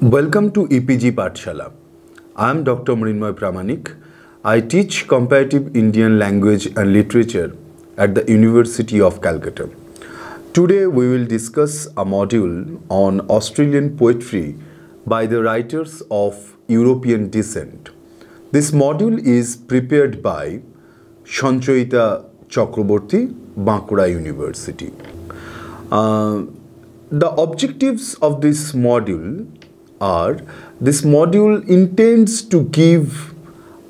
Welcome to EPG Pathshala. I am Dr. Mrinmoy Pramanik. I teach comparative Indian language and literature at the University of Calcutta. Today we will discuss a module on Australian poetry by the writers of European descent. This module is prepared by Sanchoita Chakraborty, Bankura University. The objectives of this module are, this module intends to give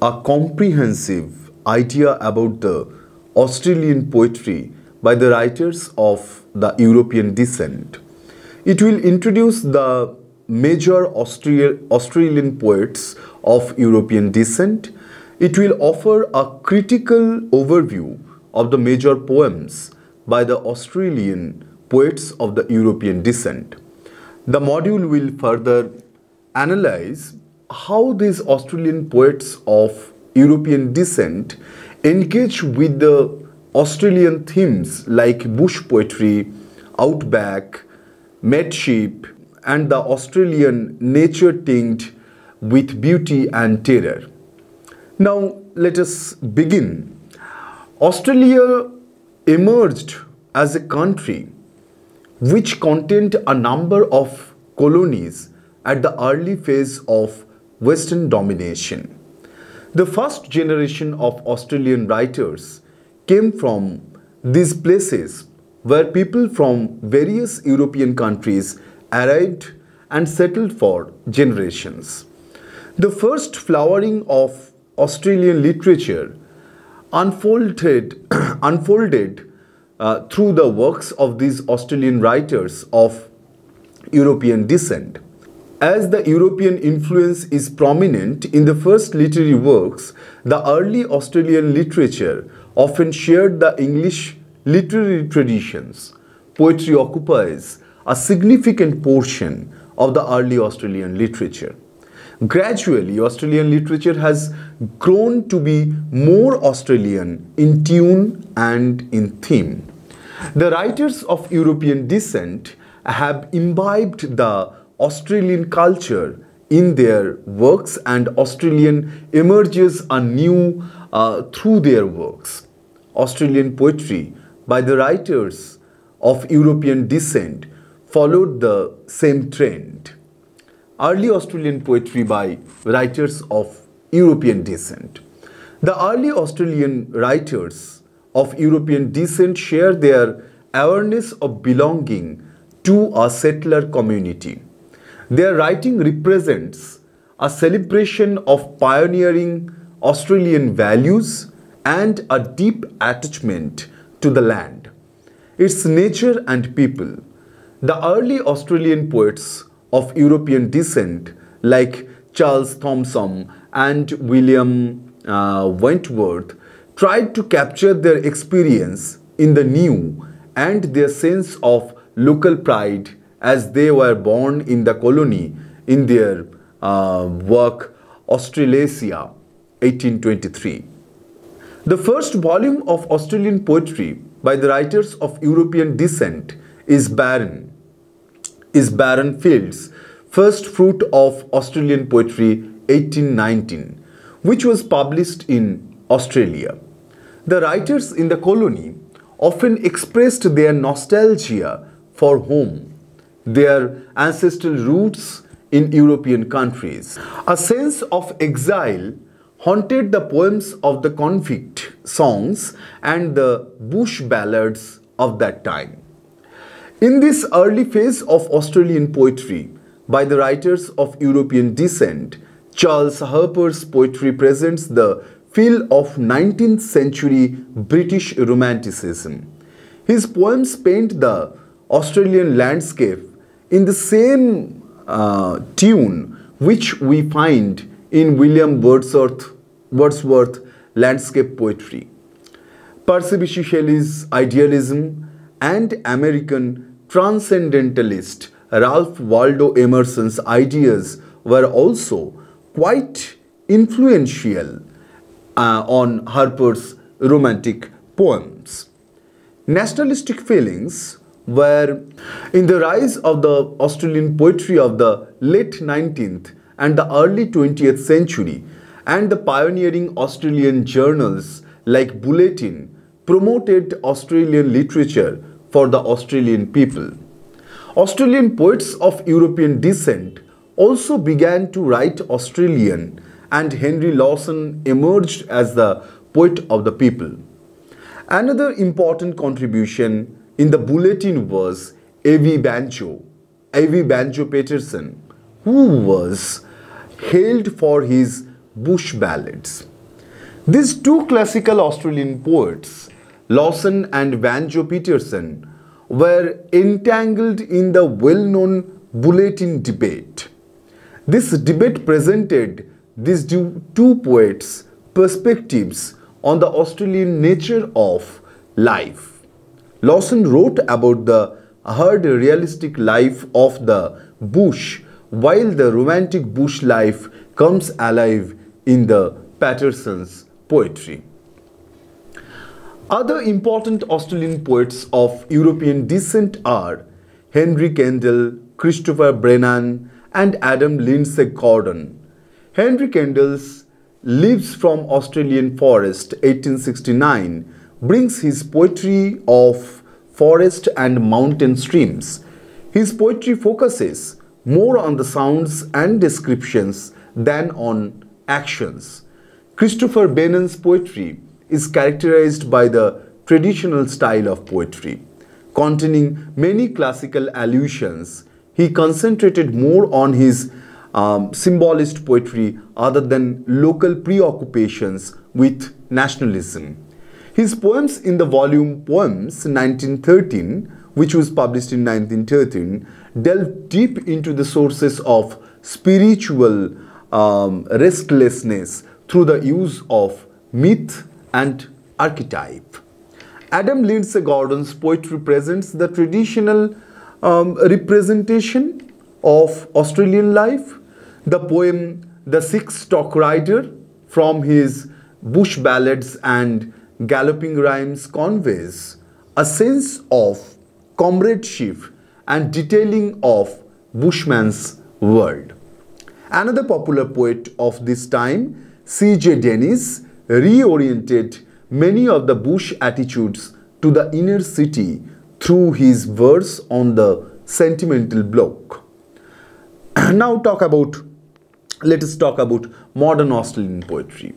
a comprehensive idea about the Australian poetry by the writers of the European descent. It will introduce the major Australian poets of European descent. It will offer a critical overview of the major poems by the Australian poets of the European descent. The module will further analyze how these Australian poets of European descent engage with the Australian themes like bush poetry, outback, mateship, and the Australian nature tinged with beauty and terror. Now let us begin. Australia emerged as a country which contained a number of colonies at the early phase of Western domination. The first generation of Australian writers came from these places where people from various European countries arrived and settled for generations. The first flowering of Australian literature unfolded through the works of these Australian writers of European descent. As the European influence is prominent in the first literary works, the early Australian literature often shared the English literary traditions. Poetry occupies a significant portion of the early Australian literature. Gradually, Australian literature has grown to be more Australian in tune and in theme. The writers of European descent have imbibed the Australian culture in their works, and Australian emerges anew through their works. Australian poetry by the writers of European descent followed the same trend. Early Australian poetry by writers of European descent. The early Australian writers of European descent share their awareness of belonging to a settler community. Their writing represents a celebration of pioneering Australian values and a deep attachment to the land, its nature and people. The early Australian poets of European descent like Charles Thomson and William Wentworth tried to capture their experience in the new and their sense of local pride as they were born in the colony in their work Australasia 1823. The first volume of Australian poetry by the writers of European descent is Barren Fields' First Fruit of Australian Poetry 1819, which was published in Australia. The writers in the colony often expressed their nostalgia for home, their ancestral roots in European countries. A sense of exile haunted the poems of the convict songs and the bush ballads of that time. In this early phase of Australian poetry by the writers of European descent, Charles Harpur's poetry presents the feel of 19th century British Romanticism. His poems paint the Australian landscape in the same tune which we find in William Wordsworth landscape poetry. Percy Bysshe Shelley's idealism and American transcendentalist Ralph Waldo Emerson's ideas were also quite influential on Harpur's romantic poems. Nationalistic feelings where in the rise of the Australian poetry of the late 19th and the early 20th century, and the pioneering Australian journals like Bulletin promoted Australian literature for the Australian people. Australian poets of European descent also began to write Australian, and Henry Lawson emerged as the poet of the people. Another important contribution in the Bulletin was A.V. Banjo Peterson, who was hailed for his bush ballads. These two classical Australian poets, Lawson and Banjo Peterson, were entangled in the well-known Bulletin debate. This debate presented these two poets' perspectives on the Australian nature of life. Lawson wrote about the hard realistic life of the bush, while the romantic bush life comes alive in the Patterson's poetry. Other important Australian poets of European descent are Henry Kendall, Christopher Brennan, and Adam Lindsay Gordon. Henry Kendall's Leaves from Australian Forest 1869 brings his poetry of forest and mountain streams. His poetry focuses more on the sounds and descriptions than on actions. Christopher Brennan's poetry is characterized by the traditional style of poetry. Containing many classical allusions, he concentrated more on his symbolist poetry other than local preoccupations with nationalism. His poems in the volume Poems 1913, which was published in 1913, delve deep into the sources of spiritual restlessness through the use of myth and archetype. Adam Lindsay Gordon's poetry presents the traditional representation of Australian life. The poem The Six Stock Rider from his bush ballads and galloping rhymes conveys a sense of comradeship and detailing of bushman's world. Another popular poet of this time, C.J. Dennis, reoriented many of the bush attitudes to the inner city through his verse on the sentimental block. Now let us talk about modern Australian poetry.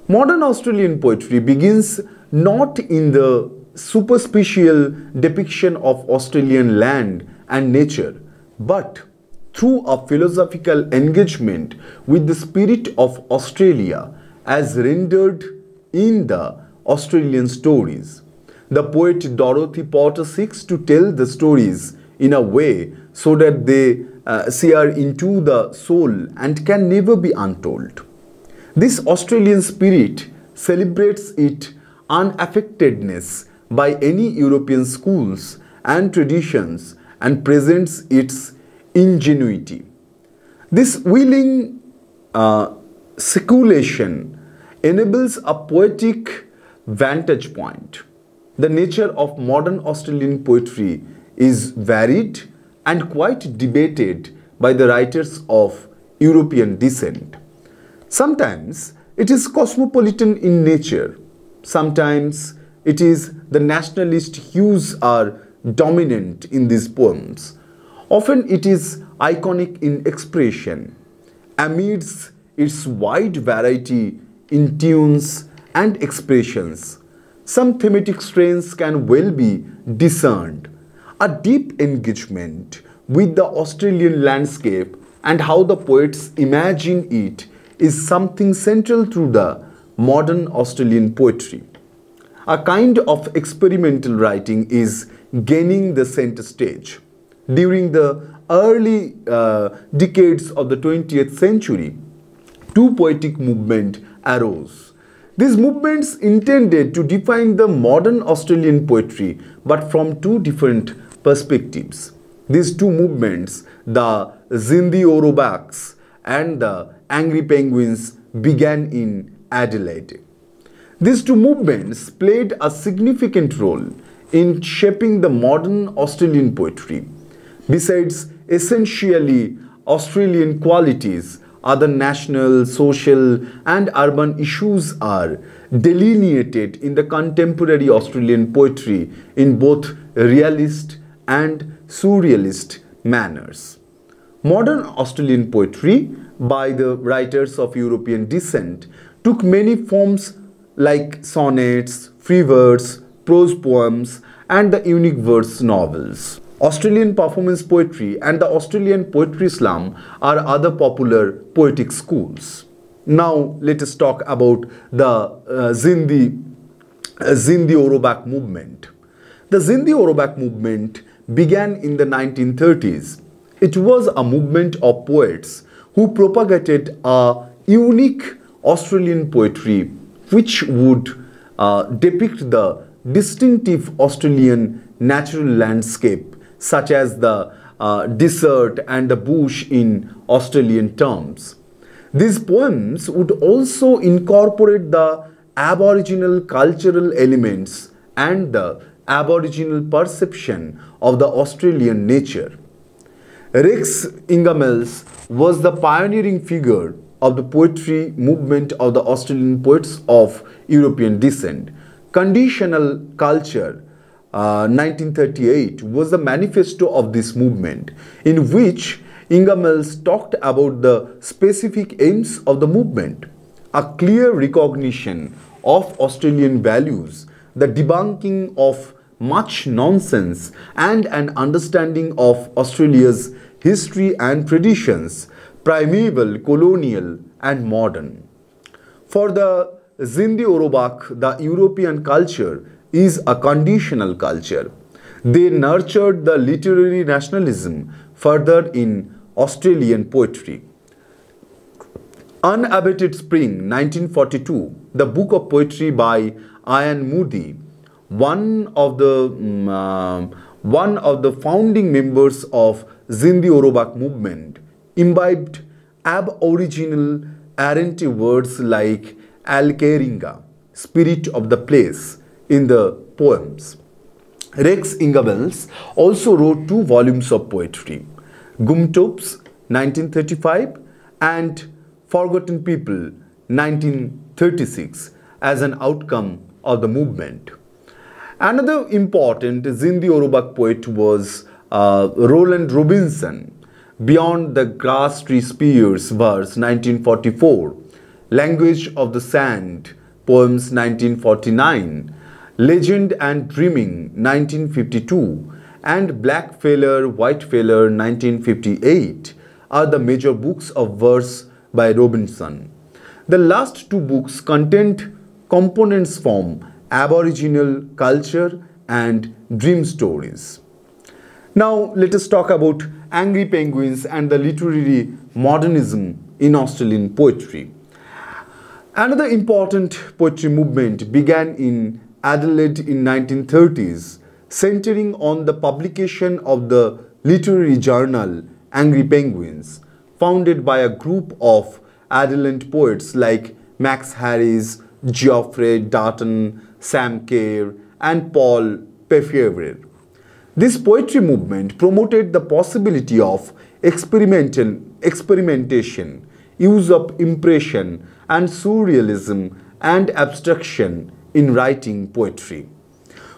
Modern Australian poetry begins not in the superficial depiction of Australian land and nature, but through a philosophical engagement with the spirit of Australia as rendered in the Australian stories. The poet Dorothy Potter seeks to tell the stories in a way so that they sear into the soul and can never be untold. This Australian spirit celebrates its unaffectedness by any European schools and traditions and presents its ingenuity. This willing speculation enables a poetic vantage point. The nature of modern Australian poetry is varied and quite debated by the writers of European descent. Sometimes it is cosmopolitan in nature. Sometimes it is the nationalist hues are dominant in these poems. Often it is iconic in expression. Amidst its wide variety in tunes and expressions, some thematic strains can well be discerned. A deep engagement with the Australian landscape and how the poets imagine it is something central to the modern Australian poetry. A kind of experimental writing is gaining the center stage. During the early decades of the 20th century, two poetic movements arose. These movements intended to define the modern Australian poetry, but from two different perspectives. These two movements, the Zindi Orobaks and the Angry Penguins, began in Adelaide. These two movements played a significant role in shaping the modern Australian poetry. Besides essentially Australian qualities, other national, social, and urban issues are delineated in the contemporary Australian poetry in both realist and surrealist manners. Modern Australian poetry by the writers of European descent took many forms like sonnets, free verse, prose poems, and the unique verse novels. Australian performance poetry and the Australian poetry slam are other popular poetic schools. Now let us talk about the Zindi Orobak movement. The Zindi Orobak movement began in the 1930s. It was a movement of poets who propagated a unique Australian poetry which would depict the distinctive Australian natural landscape such as the desert and the bush in Australian terms. These poems would also incorporate the Aboriginal cultural elements and the Aboriginal perception of the Australian nature. Rex Ingemells was the pioneering figure of the poetry movement of the Australian poets of European descent. Conditional Culture 1938 was the manifesto of this movement, in which Ingemells talked about the specific aims of the movement: a clear recognition of Australian values, the debunking of much nonsense, and an understanding of Australia's history and traditions, primeval, colonial, and modern. For the Zindi Orobak, the European culture is a conditional culture. They nurtured the literary nationalism further in Australian poetry. Unabated Spring 1942, the book of poetry by Ian Moody, one of the founding members of Zindi Orobak movement, imbibed Aboriginal errant words like Alkeringa, spirit of the place, in the poems. Rex Ingemells also wrote 2 volumes of poetry, Gumtops 1935 and Forgotten People 1936, as an outcome of the movement. Another important Zindi Orobak poet was Roland Robinson. Beyond the Grass Tree Spears verse 1944, Language of the Sand poems 1949, Legend and Dreaming 1952, and Black Feller, White Feller 1958 are the major books of verse by Robinson. The last 2 books contained components from Aboriginal culture and dream stories. Now let us talk about Angry Penguins and the literary modernism in Australian poetry. Another important poetry movement began in Adelaide in 1930s, centering on the publication of the literary journal Angry Penguins, founded by a group of Adelaide poets like Max Harris, Geoffrey Darton, Sam Kerr, and Paul Pefevre. This poetry movement promoted the possibility of experimentation, use of impression and surrealism and abstraction in writing poetry.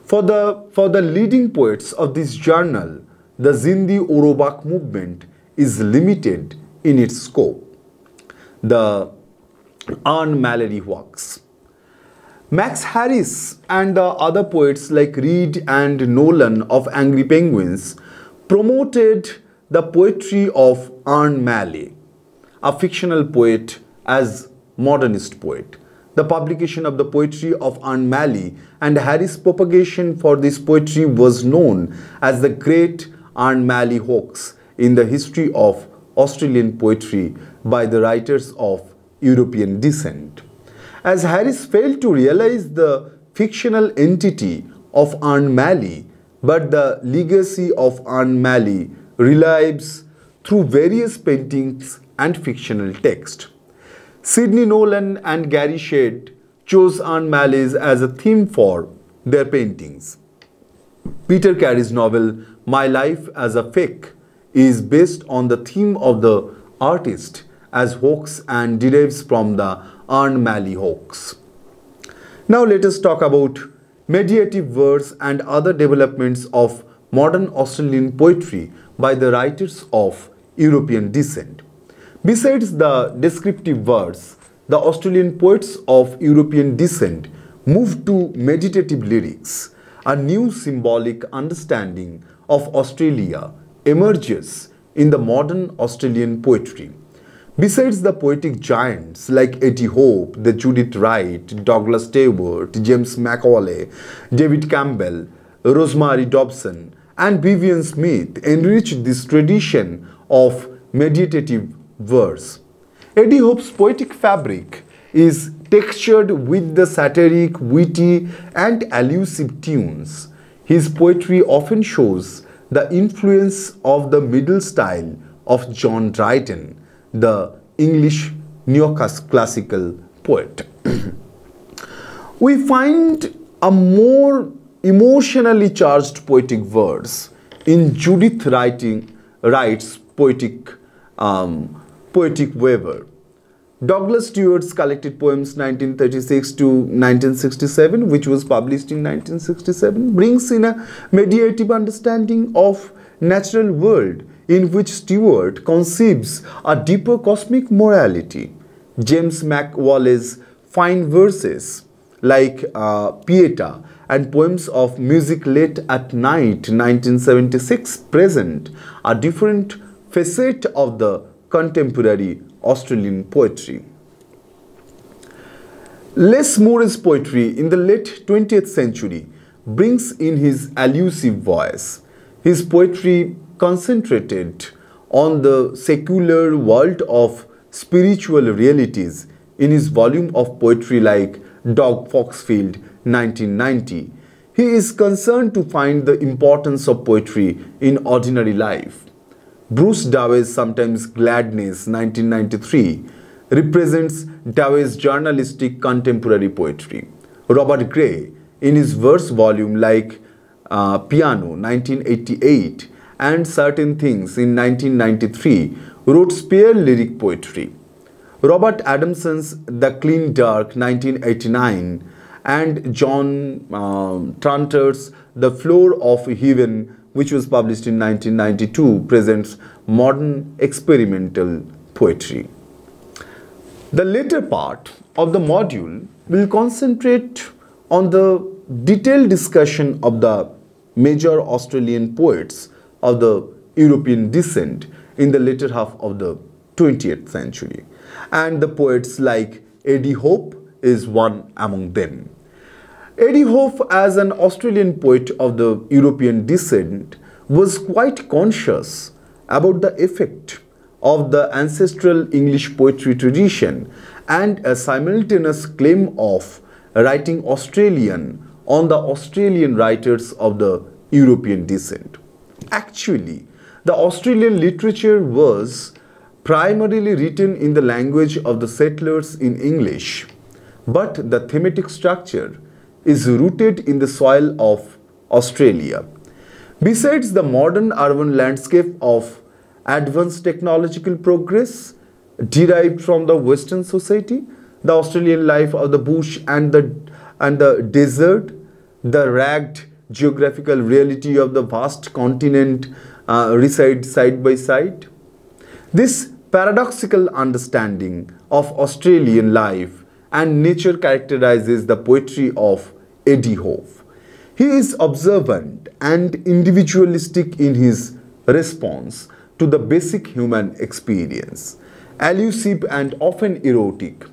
For the leading poets of this journal, the Zindi Orobak movement is limited in its scope. The Anne Mallory works. Max Harris and the other poets like Reed and Nolan of Angry Penguins promoted the poetry of Anne Malley, a fictional poet, as modernist poet. The publication of the poetry of Anne Malley and Harris' propagation for this poetry was known as the Great Anne Malley Hoax in the history of Australian poetry by the writers of European descent. As Harris failed to realize the fictional entity of Anne Malley, but the legacy of Anne Malley relives through various paintings and fictional text. Sidney Nolan and Gary Shedd chose Anne Malley as a theme for their paintings. Peter Carey's novel My Life as a Fake is based on the theme of the artist as hoax and derives from the Ern Malley hoax. Now let us talk about mediative verse and other developments of modern Australian poetry by the writers of European descent. Besides the descriptive verse, the Australian poets of European descent moved to meditative lyrics. A new symbolic understanding of Australia emerges in the modern Australian poetry. Besides the poetic giants like Eddie Hope, the Judith Wright, Douglas Stewart, James McAuley, David Campbell, Rosemary Dobson, and Vivian Smith enriched this tradition of meditative verse. Eddie Hope's poetic fabric is textured with the satiric, witty, and allusive tunes. His poetry often shows the influence of the middle style of John Dryden, the English neoclassical poet. We find a more emotionally charged poetic verse in Judith Wright's poetic Weaver. Douglas Stewart's collected poems 1936 to 1967, which was published in 1967, brings in a mediative understanding of natural world in which Stewart conceives a deeper cosmic morality. James McAuley's fine verses like Pieta and poems of Music Late at Night 1976 present a different facet of the contemporary Australian poetry. Les Moore's poetry in the late 20th century brings in his allusive voice. His poetry concentrated on the secular world of spiritual realities in his volume of poetry like Dog Foxfield 1990. He is concerned to find the importance of poetry in ordinary life. Bruce Dawes' Sometimes Gladness 1993 represents Dawes' journalistic contemporary poetry. Robert Gray, in his verse volume like Piano 1988 and Certain Things in 1993, wrote spare lyric poetry. Robert Adamson's The Clean Dark 1989 and John Tranter's The Floor of Heaven, which was published in 1992, presents modern experimental poetry. The later part of the module will concentrate on the detailed discussion of the major Australian poets of the European descent in the later half of the 20th century. And the poets like Eddie Hope is one among them. Eddie Hope, as an Australian poet of the European descent, was quite conscious about the effect of the ancestral English poetry tradition and a simultaneous claim of writing Australian on the Australian writers of the European descent. Actually, the Australian literature was primarily written in the language of the settlers in English, but the thematic structure is rooted in the soil of Australia. Besides the modern urban landscape of advanced technological progress derived from the Western society, the Australian life of the bush and the desert, the ragged geographical reality of the vast continent reside side by side. This paradoxical understanding of Australian life and nature characterizes the poetry of Eddie Hope. He is observant and individualistic in his response to the basic human experience, allusive and often erotic.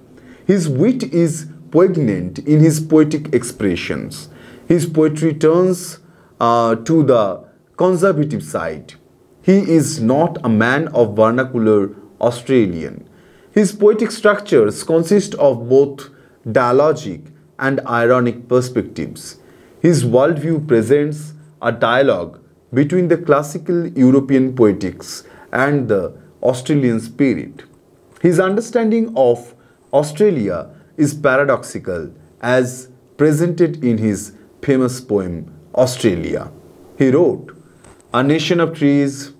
His wit is poignant in his poetic expressions. His poetry turns to the conservative side. He is not a man of vernacular Australian. His poetic structures consist of both dialogic and ironic perspectives. His worldview presents a dialogue between the classical European poetics and the Australian spirit. His understanding of Australia is paradoxical as presented in his famous poem Australia. He wrote, "A nation of trees,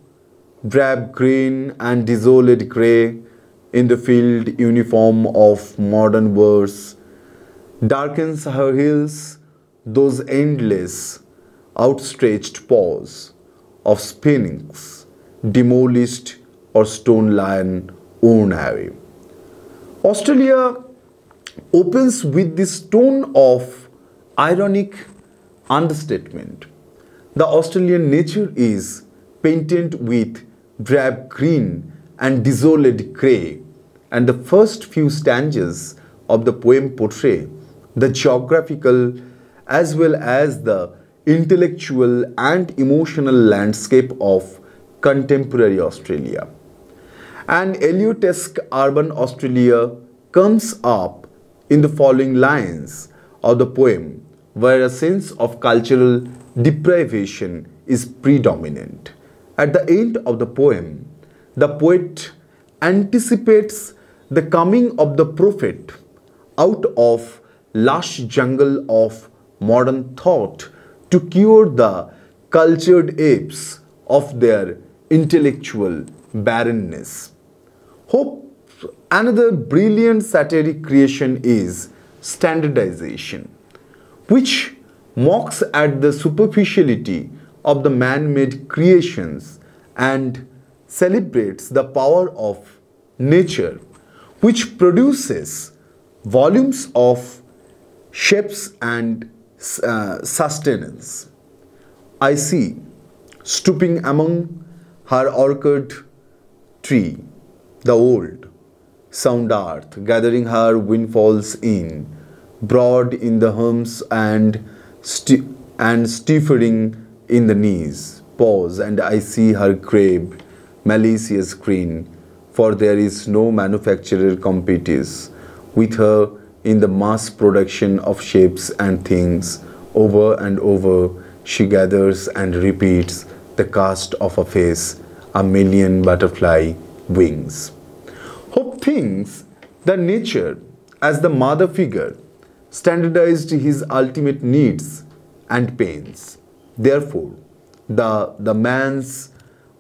drab green and desolate grey, in the field uniform of modern verse, darkens her hills, those endless, outstretched paws of sphinx, demolished or stone lion worn away." Australia opens with this tone of ironic understatement. The Australian nature is painted with drab green and desolate grey, and the first few stanzas of the poem portray the geographical as well as the intellectual and emotional landscape of contemporary Australia. An Eliotesque urban Australia comes up in the following lines of the poem, where a sense of cultural deprivation is predominant. At the end of the poem, the poet anticipates the coming of the prophet out of lush jungle of modern thought to cure the cultured apes of their intellectual barrenness. Another brilliant satiric creation is standardization, which mocks at the superficiality of the man-made creations and celebrates the power of nature, which produces volumes of shapes and sustenance. I see, stooping among her orchard tree, the old, sound earth, gathering her windfalls in, broad in the arms and stiffering in the knees. Pause, and I see her grave, malicious grin, for there is no manufacturer competes with her in the mass production of shapes and things. Over and over she gathers and repeats the cast of a face, a million butterfly wings. Hope thinks that nature, as the mother figure, standardized his ultimate needs and pains. Therefore, the man's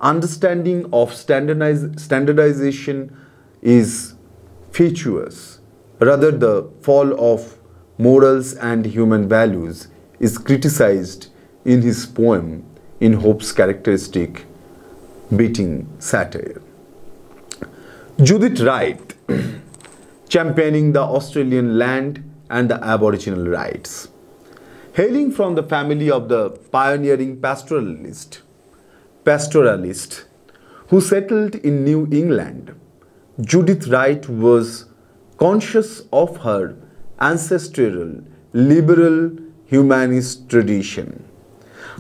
understanding of standardization is fatuous. Rather, the fall of morals and human values is criticized in his poem in Hope's characteristic biting satire. Judith Wright, championing the Australian land and the Aboriginal rights. Hailing from the family of the pioneering pastoralist who settled in New England, Judith Wright was conscious of her ancestral liberal humanist tradition.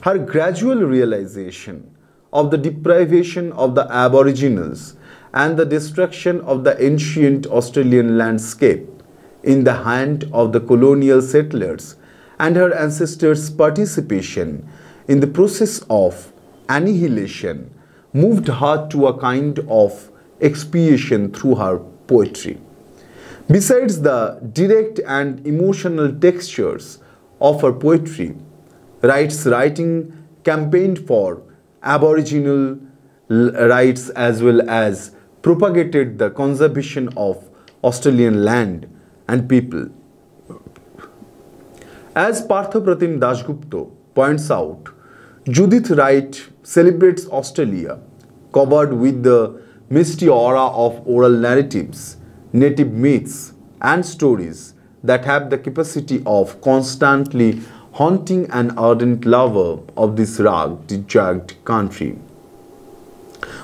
Her gradual realization of the deprivation of the Aboriginals and the destruction of the ancient Australian landscape in the hand of the colonial settlers and her ancestors' participation in the process of annihilation moved her to a kind of expiation through her poetry. Besides the direct and emotional textures of her poetry, Wright's writing campaigned for Aboriginal rights as well as propagated the conservation of Australian land and people. As Parthapratim Dasgupta points out, Judith Wright celebrates Australia covered with the misty aura of oral narratives, native myths and stories that have the capacity of constantly haunting an ardent lover of this rugged country.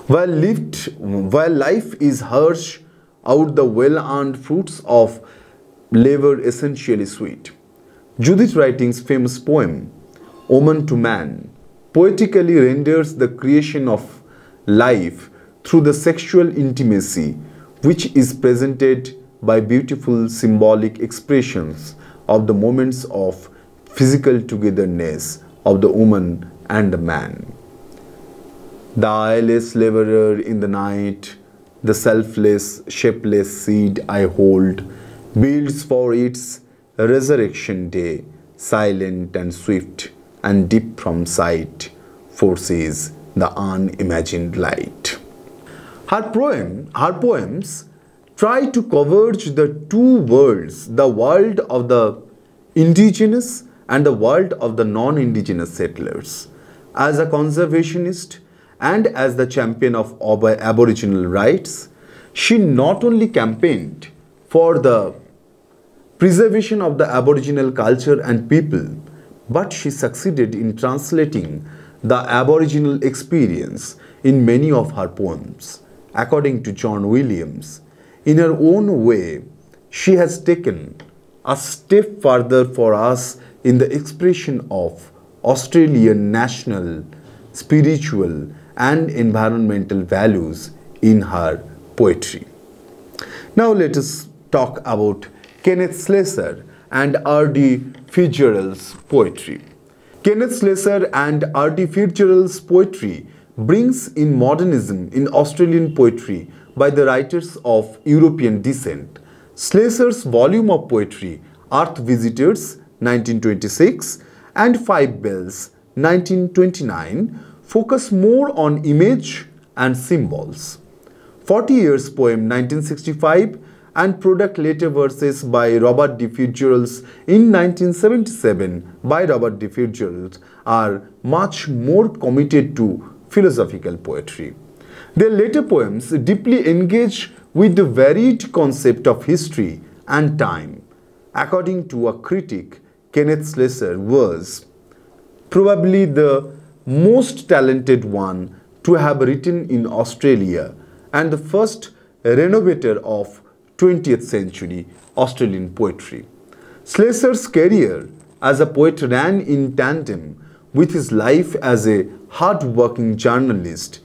While life is harsh out the well-earned fruits of labor essentially sweet. Judith Wright's famous poem, Woman to Man, poetically renders the creation of life through the sexual intimacy which is presented by beautiful symbolic expressions of the moments of physical togetherness of the woman and the man. The eyeless laborer in the night, the selfless, shapeless seed I hold, builds for its resurrection day, silent and swift and deep from sight, forces the unimagined light. Her poems try to converge the two worlds, the world of the indigenous and the world of the non-indigenous settlers. As a conservationist and as the champion of Aboriginal rights, she not only campaigned for the preservation of the Aboriginal culture and people, but she succeeded in translating the Aboriginal experience in many of her poems. According to John Williams, in her own way, she has taken a step further for us in the expression of Australian national, spiritual and environmental values in her poetry. Now let us talk about Kenneth Slessor and R.D. Fitzgerald's poetry. Kenneth Slessor and R.D. Fitzgerald's poetry brings in modernism in Australian poetry by the writers of European descent. Slessor's volume of poetry, Earth Visitors, 1926, and Five Bells, 1929, focus more on image and symbols. 40 Years poem, 1965, and Product Later Verses by Robert D. Fitzgerald in 1977 by Robert D. Fitzgerald are much more committed to philosophical poetry. Their later poems deeply engage with the varied concept of history and time. According to a critic, Kenneth Slessor was probably the most talented one to have written in Australia and the first renovator of 20th century Australian poetry. Slessor's career as a poet ran in tandem with his life as a hard-working journalist.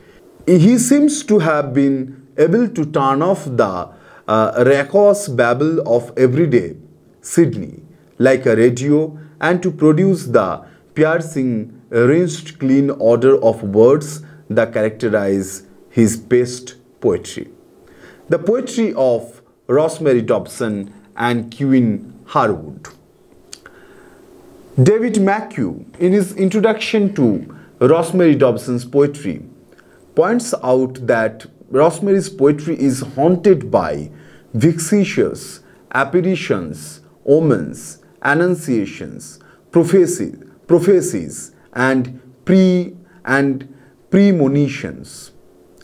He seems to have been able to turn off the raucous babble of everyday Sydney like a radio and to produce the piercing, rinsed clean order of words that characterize his best poetry. The poetry of Rosemary Dobson and Queen Harwood. David McHugh, in his introduction to Rosemary Dobson's poetry, points out that Rosemary's poetry is haunted by vexatious apparitions, omens, annunciations, prophecies, and premonitions.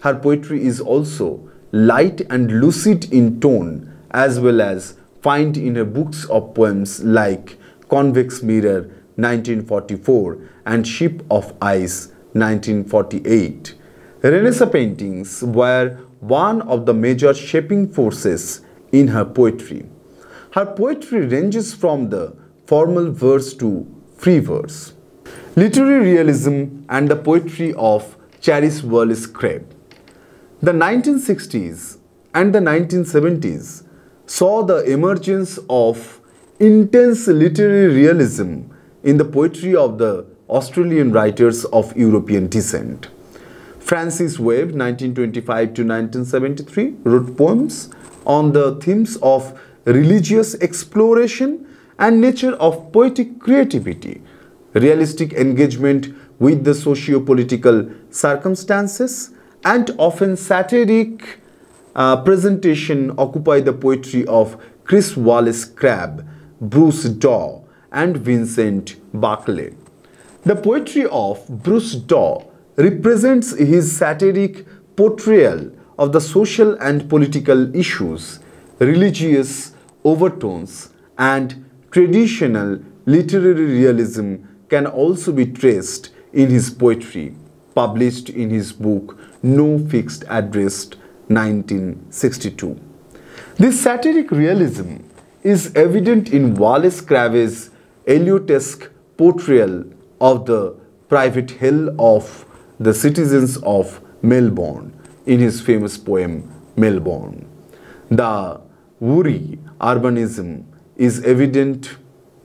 Her poetry is also light and lucid in tone, as well as found in her books of poems like Convex Mirror, 1944, and Ship of Ice, 1948. Renaissance paintings were one of the major shaping forces in her poetry. Her poetry ranges from the formal verse to free verse. Literary realism and the poetry of Charis Wallace Crabbe. The 1960s and the 1970s saw the emergence of intense literary realism in the poetry of the Australian writers of European descent. Francis Webb, 1925 to 1973, wrote poems on the themes of religious exploration and nature of poetic creativity, realistic engagement with the socio-political circumstances, and often satiric presentation occupy the poetry of Chris Wallace Crabbe, Bruce Daw, and Vincent Barclay. The poetry of Bruce Daw represents his satiric portrayal of the social and political issues, religious overtones, and traditional literary realism can also be traced in his poetry, published in his book No Fixed Address, 1962. This satiric realism is evident in Wallace Crabbe's Eliotesque portrayal of the private hell of the citizens of Melbourne in his famous poem Melbourne. The Woori urbanism is evident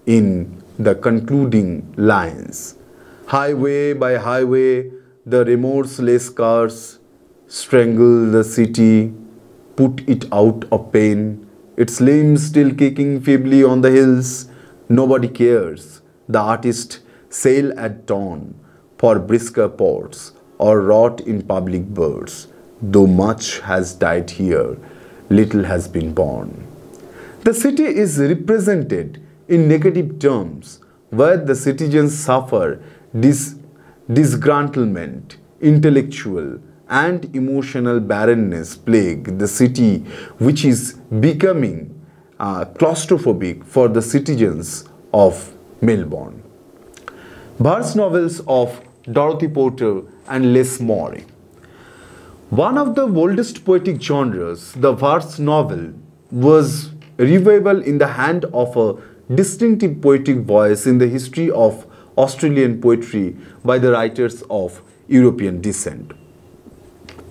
in the concluding lines. Highway by highway, the remorseless cars strangle the city, put it out of pain, its limbs still kicking feebly on the hills. Nobody cares. The artist sail at dawn, for brisker ports or wrought in public birds. Though much has died here, little has been born. The city is represented in negative terms, where the citizens suffer disgruntlement, intellectual and emotional barrenness plague the city, which is becoming claustrophobic for the citizens of Melbourne. Verse novels of Dorothy Porter and Les Moore. One of the oldest poetic genres, the verse novel, was revival in the hand of a distinctive poetic voice in the history of Australian poetry by the writers of European descent.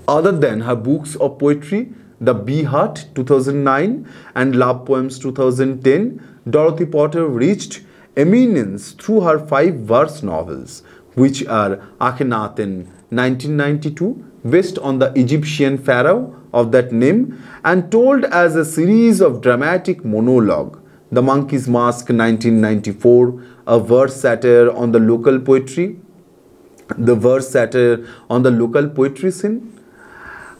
Other than her books of poetry, The Bee Heart 2009 and Love Poems 2010, Dorothy Porter reached eminence through her 5 verse novels, which are Akhenaten 1992, based on the Egyptian pharaoh of that name and told as a series of dramatic monologue, The Monkey's Mask 1994, a verse satire on the local poetry, the verse satire on the local poetry scene.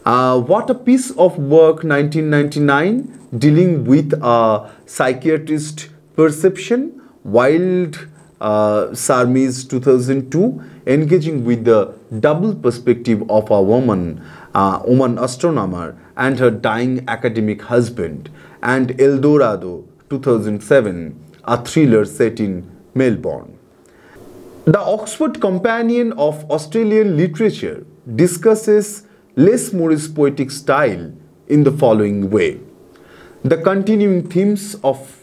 What a Piece of Work 1999, dealing with a psychiatrist perception. Wild Sarmis 2002, engaging with the double perspective of a woman astronomer and her dying academic husband. And El Dorado 2007, a thriller set in Melbourne. The Oxford Companion of Australian Literature discusses Les Moore's poetic style in the following way. The continuing themes of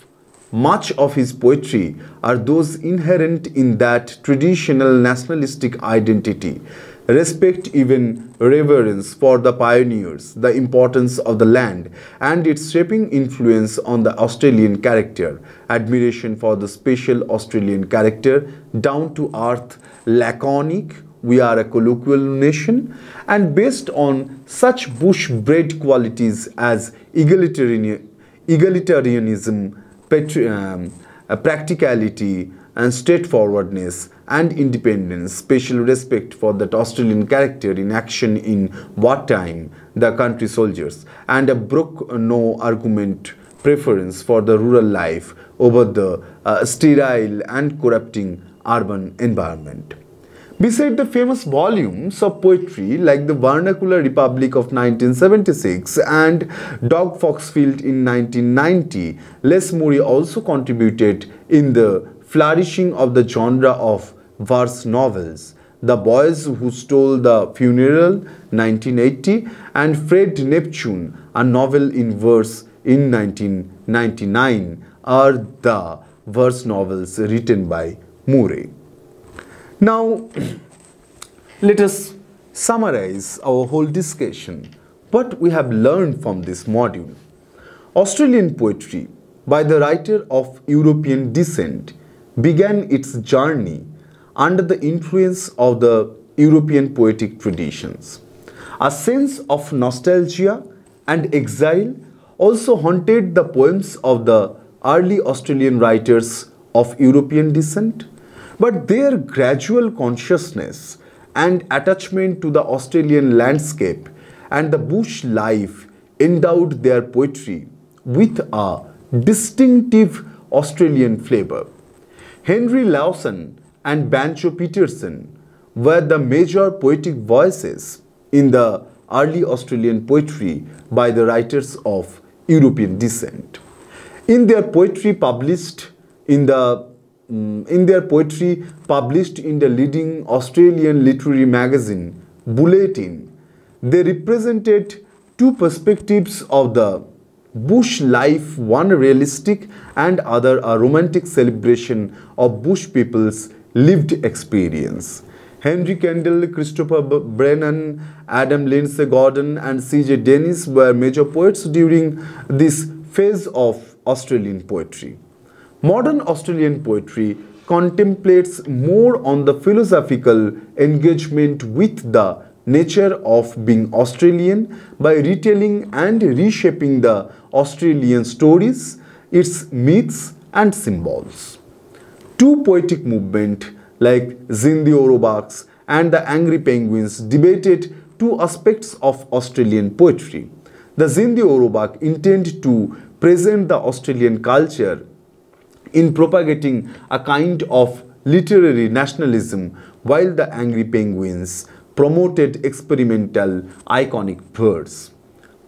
much of his poetry are those inherent in that traditional nationalistic identity, respect, even reverence for the pioneers, the importance of the land and its shaping influence on the Australian character, admiration for the special Australian character, down to earth, laconic, we are a colloquial nation, and based on such bush-bred qualities as egalitarianism, practicality and straightforwardness and independence, special respect for that Australian character in action in wartime, the country soldiers, and a brook no argument preference for the rural life over the sterile and corrupting urban environment. Beside the famous volumes of poetry like the Vernacular Republic of 1976 and Dog Foxfield in 1990, Les Moore also contributed in the flourishing of the genre of verse novels. The Boys Who Stole the Funeral 1980 and Fred Neptune, a novel in verse in 1999, are the verse novels written by Moore. Now, let us summarize our whole discussion. What we have learned from this module. Australian poetry by the writer of European descent began its journey under the influence of the European poetic traditions. A sense of nostalgia and exile also haunted the poems of the early Australian writers of European descent. But their gradual consciousness and attachment to the Australian landscape and the bush life endowed their poetry with a distinctive Australian flavor. Henry Lawson and Bancho Peterson were the major poetic voices in the early Australian poetry by the writers of European descent. In their poetry published in the leading Australian literary magazine, Bulletin, they represented two perspectives of the bush life, one realistic and other a romantic celebration of bush people's lived experience. Henry Kendall, Christopher Brennan, Adam Lindsay Gordon and C.J. Dennis were major poets during this phase of Australian poetry. Modern Australian poetry contemplates more on the philosophical engagement with the nature of being Australian by retelling and reshaping the Australian stories, its myths and symbols. Two poetic movements like Zindi Aurobax and The Angry Penguins debated two aspects of Australian poetry. The Zindi Orobak intend to present the Australian culture in propagating a kind of literary nationalism, while The Angry Penguins promoted experimental iconic verse.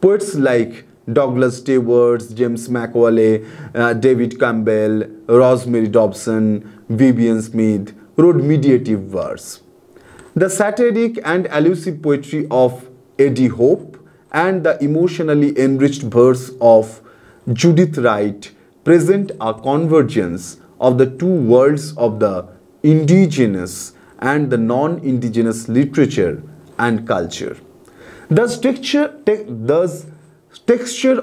Poets like Douglas Stewart, James McAuley, David Campbell, Rosemary Dobson, Vivian Smith wrote mediative verse. The satiric and allusive poetry of Eddie Hope and the emotionally enriched verse of Judith Wright present a convergence of the two worlds of the indigenous and the non-indigenous literature and culture. Thus, texture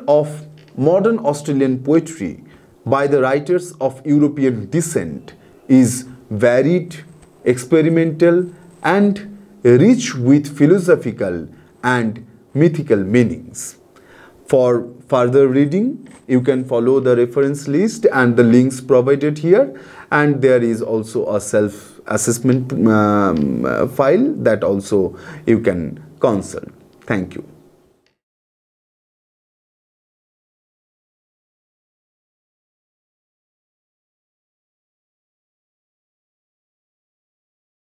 of modern Australian poetry by the writers of European descent is varied, experimental, and rich with philosophical and mythical meanings. For further reading, you can follow the reference list and the links provided here, and there is also a self-assessment file that also you can consult. Thank you.